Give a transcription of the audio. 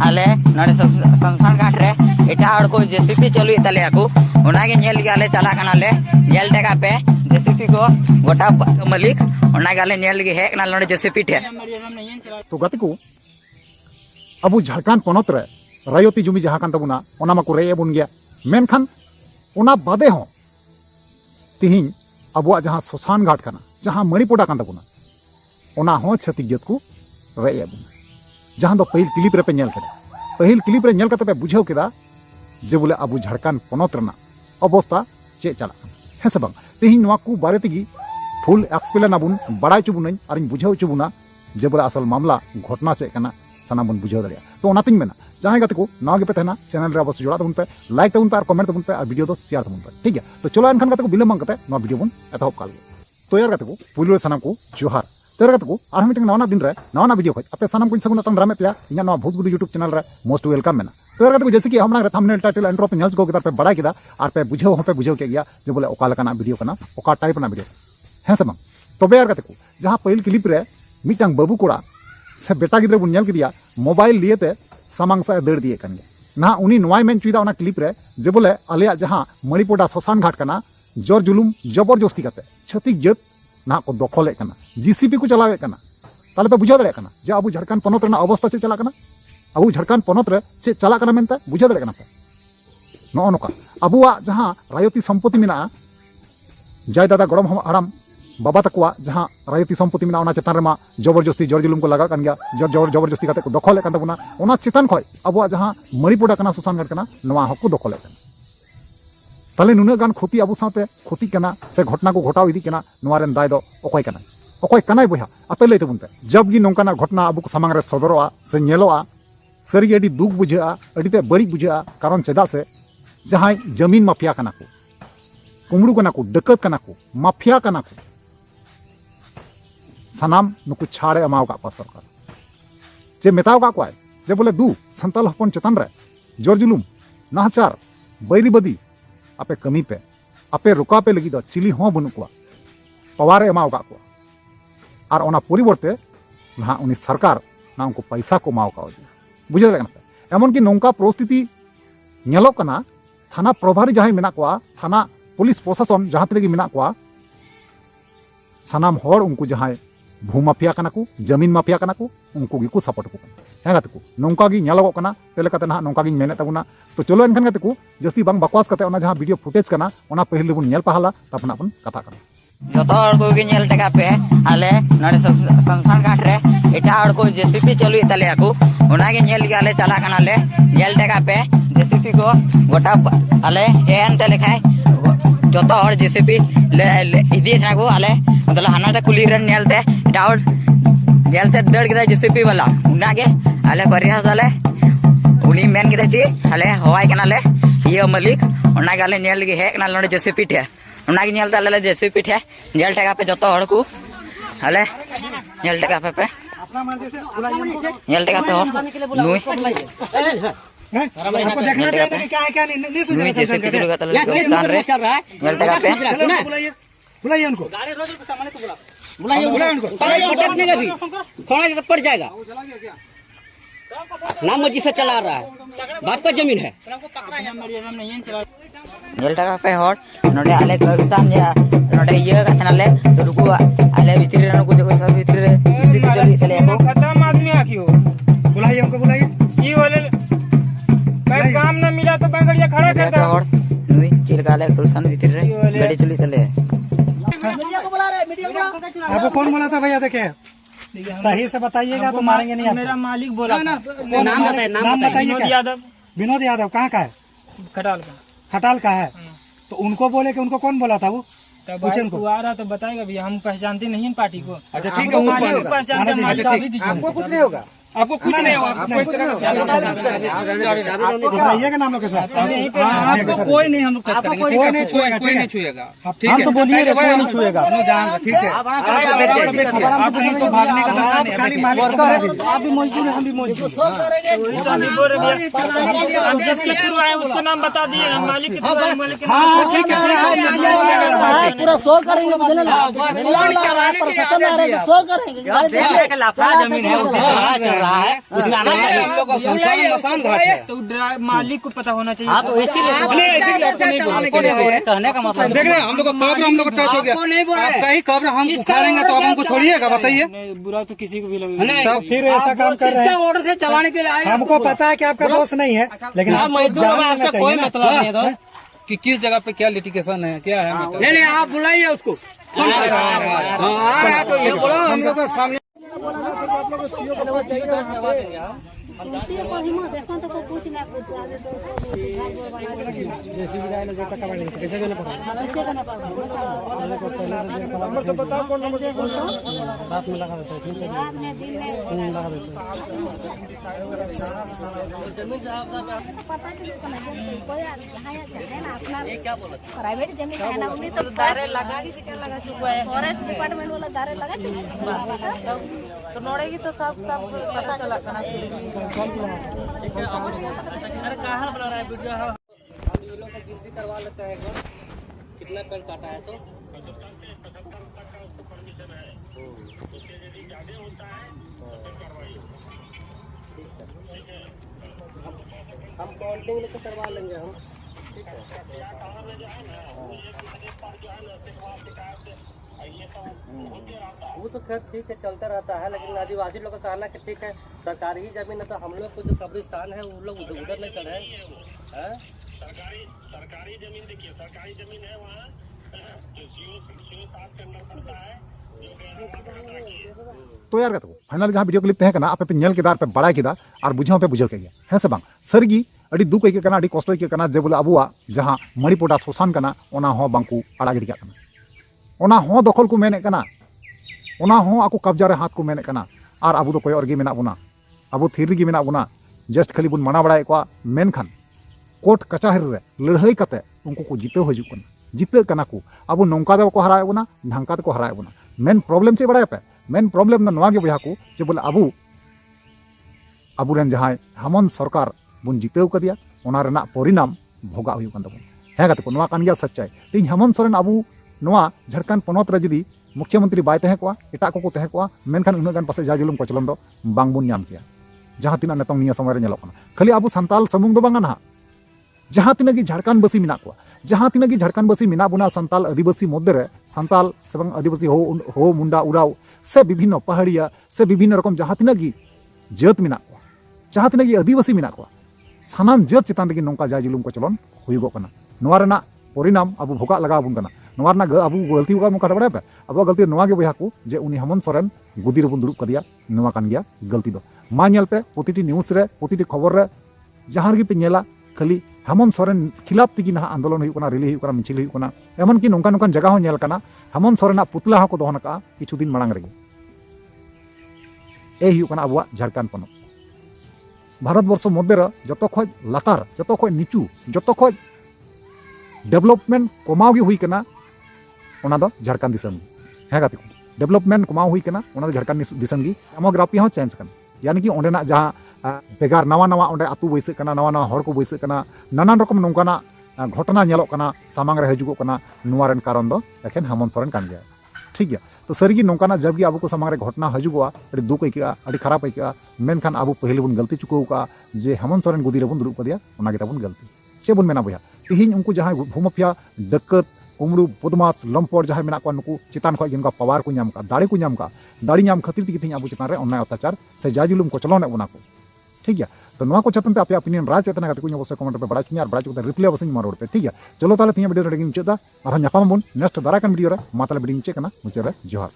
आले नड़े शमशान घाट रे एटा हड़ को जेसीपी चलुए तले को ओनागे नेल गेले चला कनाले नेल टेका पे जेसीपी को गोटा मालिक ओनागे आले नेल गे हे कना नड़े जेसीपी ठे तो गति को अब झारखंड पनत रे रायती जुमी जहाँ कान तबुना ओना माको रे एबुन गया मेनखान ओना बादे हो तिहिं अबुआ जहाँ शमशान घाट कना जहाँ मणिपोडा कान तबुना ओना हो छत्तीस जात को रे एबुना जहाँ दो पहिल क्लिप रे पे नेल केदा पहिल क्लिप रे नेल कते पे बुझाव केदा जे बोले अब झारखंड पनत रना अवस्था चे चला है से बांग तिहिं नवा को बारे तेगी फुल एक्सप्लेन आबुन बड़ाई चुबुन और बुझाव चुबुना जे बोले असल मामला घटना चे कना साना बन बुझाव दरिया तो ओनातिन मेना जहाँ गति को नवा गे पे तहना चैनल रे अवश्य जोड़ा तबुन पे लाइक तबुन पे और कमेंट तबुन पे और वीडियो तो शेयर तबुन पे ठीक है। तो चलो एनखान गति को बिलम बांग कते नवा वीडियो बन एतहब काल तो यार गति को पुलिस साना को जोहार तो यार गति को आर मिटिंग नवा दिन रे नवा वीडियो खज अपे सानाम को सगुन तन रामे पे इना नवा भोजपुरी यूट्यूब चैनल रे मोस्ट वेलकम मेना। तो यार गति को जैसे कि हमना थंबनेल टाइटल इंट्रो पे नेल्स को पे बड़ा किदा और पे बुझाव पे बुझाव के गया जे बोले ओका लकाना वीडियो कना ओका टाइप ना वीडियो है से बांग तबे यार गति को जहाँ पहिल क्लिप रे मिटांग बाबू कोड़ा से बेटा गिद्रे बुन नेल किदिया मोबाइल लिए ते सामांग सा दड़ दिए कन ना उनी नवाई मेन चुदा ओना क्लिप रे जे बोले आलिया जहाँ मणिपोडा शमशान घाट कना जोर जुलुम जबरदस्ती करते छत्तीस जात ना को दखले कना जीसीपी को चलावे कना ताले पे बुझा दड़े कना जे अब झारखंड पनत रना अवस्था चे चला कना अब झारखंड पनत रे चे चला कना मेनते बुझा दड़े कना पे नो नोका अबुआ जहाँ रायती सम्पत्ति मिना जय दादा गड़म हराम बाबा तकुआ जहाँ रायती सम्पत्ति मिना चेतान रे जबरदस्ती जोर जुलुम को लगा कन गया जबरदस्ती करते को दखले कन तबुना ओना चेतान खय अबुआ जहाँ मणिपोडा कना शमशान घाट कना नवा हको दखले कना ताले नुना गान क्षति अब साथे क्षति कना से घटना को घटाव इदी कना नवा रेन दाय दो ओकय कनाय बहा आपे लय तबुन पे जब गी नोंकाना घटना अब सामांग रे सदरोआ से नेलोआ सरी अडी दुख बुझा अडीते बड़ी बुझा कारण चेदा से जहां जमीन माफिया कना को कुमड़ू कना को डकत कना को माफिया कना को सानाम नुकु छाड़े अमाव का सरकार जे मेताव का कोय जे बोले दू संताल हपन चेतन रे जोर जुलुम नाहचार बैरी बदी आपे कमी पे आपे रुका पे लगी दो चिली हो बनु को पवारे अमाव का को और ओना परिवर्ते ना उनी सरकार ना उनको पैसा को माव का बुझे दे एमन कि नौका परिस्थिति नेलोक कना थाना प्रभारी जहां मेना को थाना पुलिस प्रशासन जहां तक मेना को सानाम होड़ उनको जहां भू माफिया कना को जमीन माफिया कना को उनको गी को सपोर्ट को है गत को नौका गी नेलोक कना तेलेकाते ना नौका गी मेने तबुना। तो चलो एनखान गत को जस्ती बांग बकवास कते ओना जहां वीडियो फुटेज कना ओना पहिल बन नेल पहाला तपन अपन कथा कना जतो हड़ को गे नेल टेका पे आले नड़े शमशान घाट रे एटा हड़ को जेसीपी चलुए तले को ओनागे नेल गे आले चला कनाले नेल टेका पे जेसीपी को गोटा आले एन तले खाय जतो हड़ जेसीपी इदी था को आले मतलब हानाटा कुली रे नेलते डाउट नेलते दड़ के जेसीपी वाला उनागे आले परिहास आले उनी मेन के ची आले हवाई कनाले ये मालिक उनागे आले नेल गे हे कना नड़े जेसीपी ठे उनागे नेलते आले जेसीपी ठे नेल टेका पे जतो हड़ को आले नेल टेका पे नेल टेका पे हो नुई आपको देखना चाहिए कि क्या है क्या नहीं सुन नुई जेसीपी के लगा तले स्थान रे नेल टेका पे बुलाइए उनको बुलाइए उनको पटकने का भी थोड़ा सा पड़ जाएगा नाम मर्जी से चला रहा है बाप का जमीन है नेल टेका पे होड़ नोडे आले कवितान या नोडे ये कथनाले तो रुको आले भीतर रे नुको जो सब भीतर रे किसी को चली चले को खत्म आदमी आखियो बुलाइए उनको बुलाइए की बोले कहीं काम ना मिला तो बंगड़िया खड़ा कर दो होड़ नुई चिरकाले कुलसन भीतर रे गाड़ी चली चले मीडिया को बुला रहे मीडिया बुला आपको कौन बोला था भैया देखे सही से बताइएगा तो मारेंगे नहीं। मेरा मालिक बोला नाम बताइए विनोद यादव कहाँ का है खटाल का है तो उनको बोले कि उनको कौन बोला था वो पूछे उनको आ रहा तो बताएगा भैया हम पहचानते नहीं हैं पार्टी को। अच्छा ठीक है आपको कुछ नहीं होगा आपको कुछ नहीं होगा का नाम के साथ आपको कोई नहीं हम कोई नहीं छुएगा कोई नहीं छुएगा हम तो बोलिए कोई नहीं छुएगा ठीक है आप नहीं तो भागने का आप भी मौजूद हम भी मौजूद हम जिसके थ्रू आए उसका नाम बता दिए हम मालिक के थ्रू आए मालिक ठीक है पूरा शो करेंगे मुझे जमीन है रहा है उसमें आना चाहिए। हम लोग का शमशान मसान घाट है। तो मालिक को पता होना चाहिए। हाँ तो इसीलिए कहने का मतलब देख रहे हैं हम लोग का कब्र हम लोग का टच हो गया। आपका ही कब्र हम उखाड़ेंगे तो आप हमको छोड़िएगा, बताइए। नहीं, बुरा तो किसी को भी लगेगा। तब फिर ऐसा काम कर रहे हैं। ऑर्डर से चलाने के लिए हमको पता है कि आपका दोस्त नहीं है, लेकिन आपको जानना चाहिए ना। मतलब नहीं है दोस्त कि किस जगह पे क्या लिटिगेशन है, क्या है मतलब। नहीं आप बुलाइए उसको। आ रहा है तो ये बोलो हम लोग के सामने। प्राइवेट जमीन है ना, उन्हें तो दारे लगा चुका है। फॉरेस्ट डिपार्टमेंट वाला दारे लगा चुका है, तो नोड़ेगी तो सब पता चला था। अरे कहाँ बना रहा है वीडियो? हम लोग का गिनती करवा लेते हैं कितना पेड़ काटा है। तो हम काउंटिंग लेकर करवा लेंगे हम। ठीक है, वो तो खैर ठीक है चलता रहता है, लेकिन आदिवासी लोग का कहना कि ठीक है सरकारी ही जमीन है, तो हम लोग को जो कब्रिस्तान है वो लोग उधर नहीं चढ़े। सरकारी जमीन देखिए, सरकारी जमीन है वहाँ तो यार कहते फाइनल जहाँ वीडियो क्लिप तहकना आपे पे नेल केदार पे बड़ाई केदा और बुझाव पे बुझाव के गया है से बांग सरगी अड़ी दुख के कना अड़ी कष्ट के कना जे बोले अबुआ जहाँ मणिपुरा शोषण कना ओना हो बांकू आड़ा गिड़ी कना ओना हो दखल को मेने कना ओना हो आको कब्जा रे हाथ को मेने कना और अबु दो कोई और गे मेना बुना अबु थिर गे मेना बुना जस्ट खाली बुन मना बड़ाई को मेनखान कोर्ट कचहरी रे लड़ाई कते उनको को जीते हजू कना जीते कना को अब नौका दे को हराए बुना ढांका को हराए बुना मेन प्रॉब्लम से बड़ा पे मेन प्रॉब्लम ना गे बया को जे बोले अबु अबुरेन जहां हेमंत सरकार बुन जीतेव कदिया ओना रेना परिणाम भोगा हुई कन तबन हे गाते को नवा कान गया सच्चाई तीन हेमंत सोरेन अबु नवा झारखंड पनत रे जदी मुख्यमंत्री बाय तहे को एटा को तहे को मेनखान उना गान पासे जाजुलुम को चलन दो बांग बुन नाम किया जहां तिना नेतों निया समय रे नेलो कना खाली अबु संताल समुंग दो बांगा ना जहां तिना की झारखंड बसी मिना को जहां तिना की झारखंड बसी मिना बुना संताल आदिवासी मध्य रे संताल से आदिवासी हो मुंडा उराव से विभिन्न पहाड़िया से विभिन्न रकम जहां तिना की जात मिना को जहां तिना की आदिवासी मिना को सानाम जात चितान रे नौका जाजुलुम को चलन हुईगो कना नोवा रेना परिणाम अबु भोगा लगा बुन कना नोवा रेना अबु गलती का मुका बड़ा पे अब गलती नोवा गे बया को जे उनी हेमंत सोरेन गुदी रे बुन दुरुब कदिया नोवा कान गया गलती दो मा नेल पे प्रतिटी न्यूज रे प्रतिटी खबर रे जहां गे पे नेला खाली हेमंत सोरेन खिलाफ तक ना आंदोलन हुई रैली हुई मिचिल हुई एमन कि नौका नौकान जगह हो हेमंत सोरेन पुतला को दहन का किछु दिन मांग रेगे ए हुई अब झारखंड पनत भारतवर्ष मध्य जो खो लातार जो खो नीचू जो खो डेवलपमेंट कमाओ हुई झारखंड दिसम है गाते डेवलपमेंट कमाओ हुई झारखंड दिसम की डेमोग्राफी हो चेंज यानी कि अंडेना जहाँ बेगार नवा नवा अंडे आतु बैसे नवा नवा हर को बैसे नानान रकम नौकाना घटना नेलों सामांग रे हजूगो नुआरेन कारण दो एखेन हेमंत सोरेन कान गया ठीक गया तो सारी नौकाना जब भी अब सामांग रे घटना हजूगो दुख आइका खराब आइका मेनखान अब पहले बन गलती चुकाव जे हेमंत सोरेन गुदी रेबन दुरुब कदिया ताबन गलती चे बन मेना बया तिहिन उनको जहाँ भूमाफिया डकत कुमड़ू बदमाश लम्पट जहाँ मेना नुकू चितान खो जिनका पावर को नाम दाड़े को नाम दाड़ी नाम खातिर तेज अब चितान रे अन्याय अत्याचार से जाजुलुम को चलन बना को ठीक है तो नवा को चतन पे ओपिनियन राज चेतना करते को अवश्य कमेंट पे बड़ा चुनिया बड़ा चुते रिप्ले अवश्य मा रोड पे ठीक है चलो ताले तीन वीडियो रेडी मुचादा और नेक्स्ट दाराकान वीडियो रे मा ताले वीडियो मुचे मुचे रे जोहार।